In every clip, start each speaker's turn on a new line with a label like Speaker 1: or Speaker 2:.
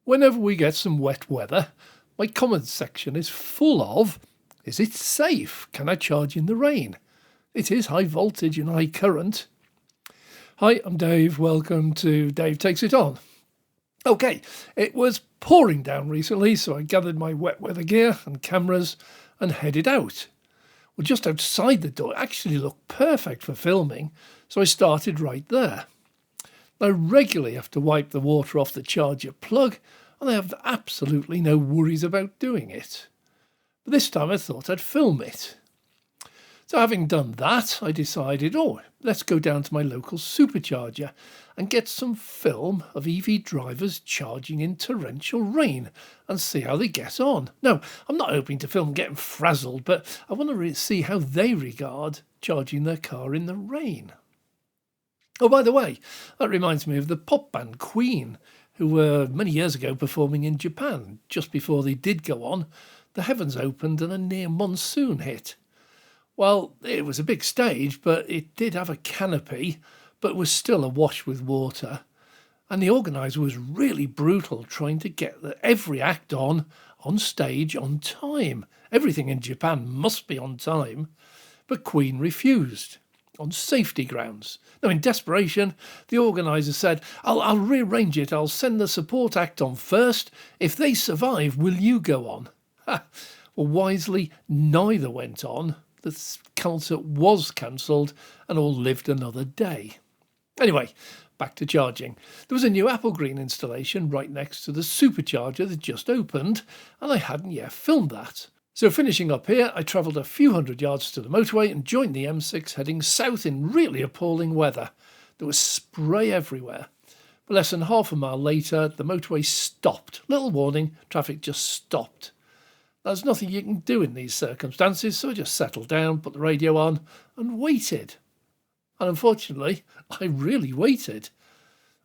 Speaker 1: Whenever we get some wet weather, my comments section is full of, is it safe? Can I charge in the rain? It is high voltage and high current. Hi, I'm Dave. Welcome to Dave Takes It On. Okay, it was pouring down recently, so I gathered my wet weather gear and cameras and headed out. Well, just outside the door, it actually looked perfect for filming, so I started right there. I regularly have to wipe the water off the charger plug, and I have absolutely no worries about doing it. But this time I thought I'd film it. So having done that, I decided, let's go down to my local supercharger and get some film of EV drivers charging in torrential rain and see how they get on. No, I'm not hoping to film getting frazzled, but I want to see how they regard charging their car in the rain. Oh, by the way, that reminds me of the pop band Queen, who were many years ago performing in Japan. Just before they did go on, the heavens opened and a near monsoon hit. Well, it was a big stage, but it did have a canopy, but was still awash with water. And the organiser was really brutal, trying to get every act on stage on time. Everything in Japan must be on time. But Queen refused, on safety grounds. Now, in desperation, the organiser said, I'll rearrange it. I'll send the support act on first. If they survive, will you go on? Well, wisely, neither went on. The concert was cancelled and all lived another day. Anyway, back to charging. There was a new Apple Green installation right next to the supercharger that just opened, and I hadn't yet filmed that. So finishing up here, I travelled a few hundred yards to the motorway and joined the M6 heading south in really appalling weather. There was spray everywhere. But less than half a mile later, the motorway stopped. Little warning, traffic just stopped. There's nothing you can do in these circumstances, so I just settled down, put the radio on and waited. And unfortunately, I really waited.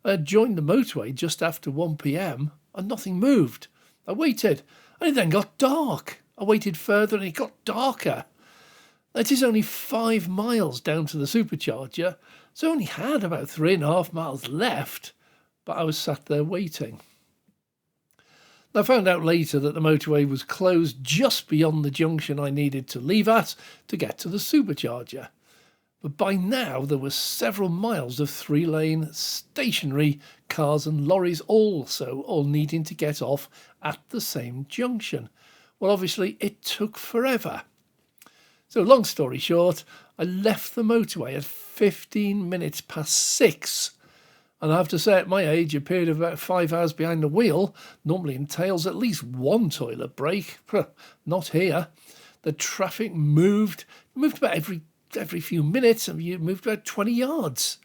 Speaker 1: I had joined the motorway just after 1 p.m. and nothing moved. I waited and it then got dark. I waited further and it got darker. It is only 5 miles down to the supercharger, so I only had about 3.5 miles left, but I was sat there waiting. I found out later that the motorway was closed just beyond the junction I needed to leave at to get to the supercharger. But by now there were several miles of 3-lane stationary cars and lorries all needing to get off at the same junction. Well, obviously it took forever. So long story short, I left the motorway at 15 minutes past 6. And I have to say, at my age, a period of about 5 hours behind the wheel normally entails at least one toilet break. Not here. The traffic moved about every few minutes, and you moved about 20 yards.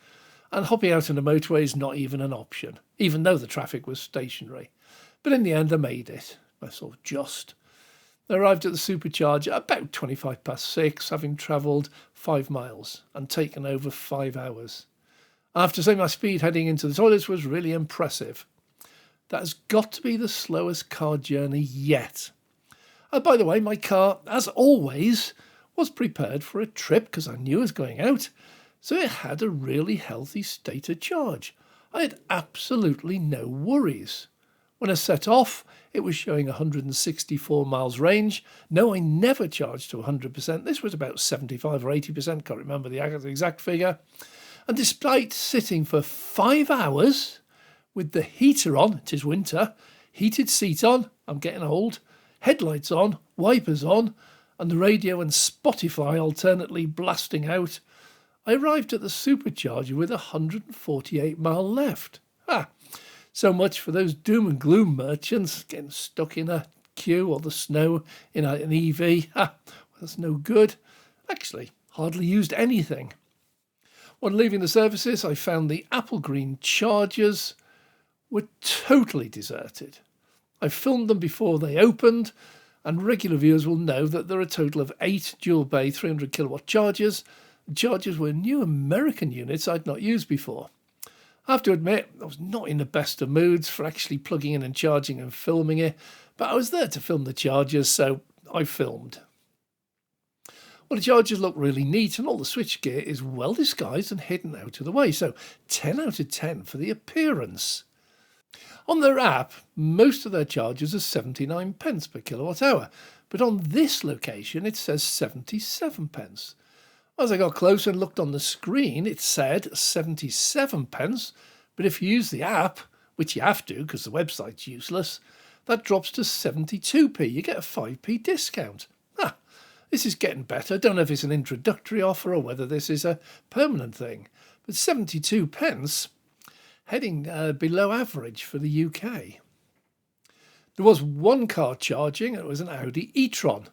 Speaker 1: And hopping out on the motorway is not even an option, even though the traffic was stationary. But in the end, I made it. I sort of just. I arrived at the supercharger about 25 past 6, having travelled 5 miles and taken over 5 hours. I have to say my speed heading into the toilets was really impressive. That has got to be the slowest car journey yet. By the way, my car, as always, was prepared for a trip because I knew I was going out, so it had a really healthy state of charge. I had absolutely no worries. When I set off, it was showing 164 miles range. No, I never charged to 100%. This was about 75 or 80%, can't remember the exact figure. And despite sitting for 5 hours with the heater on, it is winter, heated seat on, I'm getting old, headlights on, wipers on, and the radio and Spotify alternately blasting out, I arrived at the supercharger with 148 miles left. So much for those doom and gloom merchants getting stuck in a queue or the snow in an EV. That's no good. Actually, hardly used anything. On leaving the services, I found the Apple Green chargers were totally deserted. I filmed them before they opened, and regular viewers will know that there are a total of 8 dual-bay 300 kilowatt chargers. The chargers were new American units I'd not used before. I have to admit, I was not in the best of moods for actually plugging in and charging and filming it, but I was there to film the chargers, so I filmed. Well, the chargers look really neat and all the switchgear is well disguised and hidden out of the way, so 10 out of 10 for the appearance. On their app, most of their charges are 79 pence per kilowatt hour, but on this location it says 77 pence. As I got closer and looked on the screen, it said 77 pence, but if you use the app, which you have to because the website's useless, that drops to 72p. You get a 5p discount. This is getting better. Don't know if it's an introductory offer or whether this is a permanent thing. But 72 pence, heading below average for the UK. There was one car charging, and it was an Audi e-tron.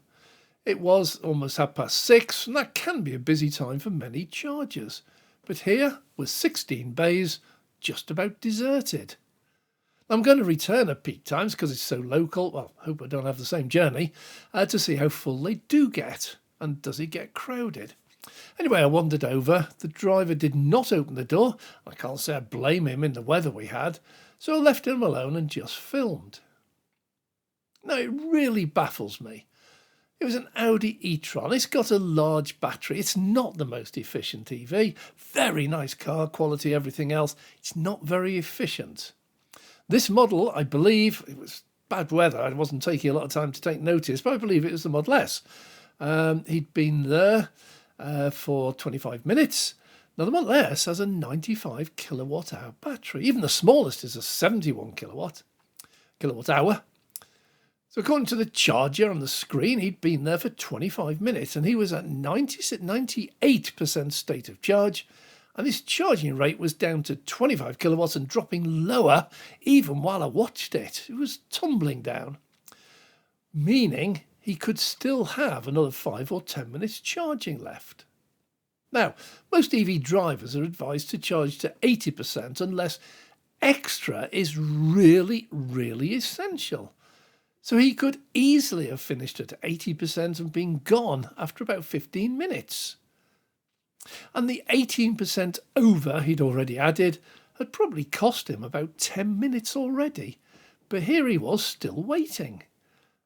Speaker 1: It was almost 6:30, and that can be a busy time for many chargers. But here, with 16 bays, just about deserted. I'm going to return at peak times because it's so local. Well, hope I don't have the same journey to see how full they do get and does it get crowded. Anyway, I wandered over. The driver did not open the door. I can't say I blame him in the weather we had, so I left him alone and just filmed. Now, it really baffles me. It was an Audi e-tron. It's got a large battery. It's not the most efficient EV. Very nice car quality, everything else. It's not very efficient. This model, I believe, it was bad weather. I wasn't taking a lot of time to take notice, but I believe it was the Model S. He'd been there for 25 minutes. Now, the Model S has a 95 kilowatt hour battery. Even the smallest is a 71 kilowatt hour. So according to the charger on the screen, he'd been there for 25 minutes and he was at 98% state of charge. And his charging rate was down to 25 kilowatts and dropping lower even while I watched it. It was tumbling down, meaning he could still have another 5 or 10 minutes charging left. Now, most EV drivers are advised to charge to 80% unless extra is really, really essential. So he could easily have finished at 80% and been gone after about 15 minutes. And the 18% over he'd already added had probably cost him about 10 minutes already. But here he was still waiting.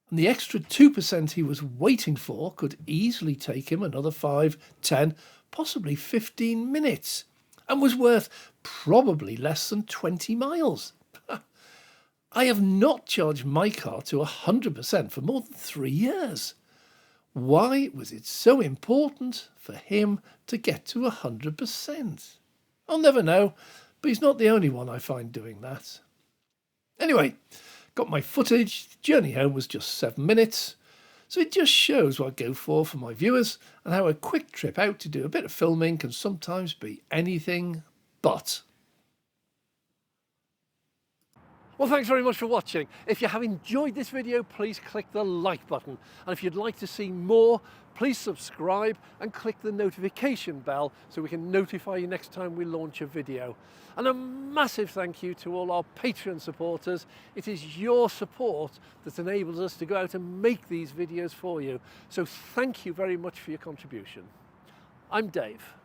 Speaker 1: And the extra 2% he was waiting for could easily take him another 5, 10, possibly 15 minutes. And was worth probably less than 20 miles. I have not charged my car to 100% for more than 3 years. Why was it so important for him to get to 100%? I'll never know, but he's not the only one I find doing that. Anyway, got my footage. The journey home was just 7 minutes, so it just shows what I go for my viewers and how a quick trip out to do a bit of filming can sometimes be anything but. Well, thanks very much for watching. If you have enjoyed this video, please click the like button. And if you'd like to see more, please subscribe and click the notification bell so we can notify you next time we launch a video. And a massive thank you to all our Patreon supporters. It is your support that enables us to go out and make these videos for you. So thank you very much for your contribution. I'm Dave.